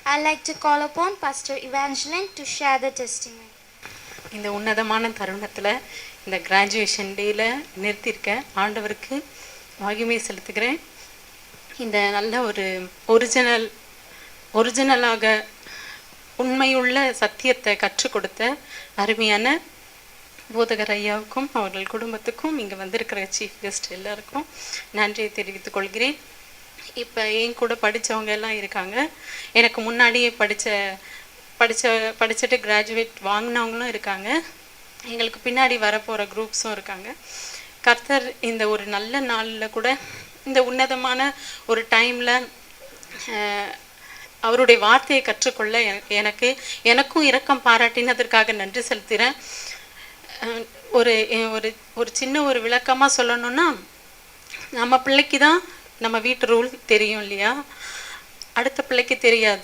I'd like to call upon Pastor Evangeline to share the testimony. இந்த உன்னதமான தருணத்தில் இந்த கிராஜுவேஷன் டேயில் நிறுத்தியிருக்க ஆண்டவருக்கு மகிமை செலுத்துகிறேன். இந்த நல்ல ஒரு ஒரிஜினலாக உண்மையுள்ள சத்தியத்தை கற்றுக் கொடுத்த அருமையான போதகர் ஐயாவுக்கும் அவர்கள் குடும்பத்துக்கும் இங்கே வந்திருக்கிற சீஃப் கெஸ்ட் எல்லாருக்கும் நன்றியை தெரிவித்துக் கொள்கிறேன். இப்போ என் கூட படித்தவங்க எல்லாம் இருக்காங்க. எனக்கு முன்னாடியே படிச்சுட்டு கிராஜுவேட் வாங்கினவங்களும் இருக்காங்க. எங்களுக்கு பின்னாடி வரப்போகிற குரூப்ஸும் இருக்காங்க. கர்த்தர் இந்த ஒரு நல்ல நாளில் கூட இந்த உன்னதமான ஒரு டைமில் அவருடைய வார்த்தையை கற்றுக்கொள்ள எனக்கும் இரக்கம் பாராட்டினதற்காக நன்றி செலுத்துகிறேன். ஒரு ஒரு சின்ன ஒரு விளக்கமாக சொல்லணும்னா, நம்ம பிள்ளைக்கு தான் நம்ம வீட்டு ரூல் தெரியும் இல்லையா, அடுத்த பிள்ளைக்கு தெரியாது.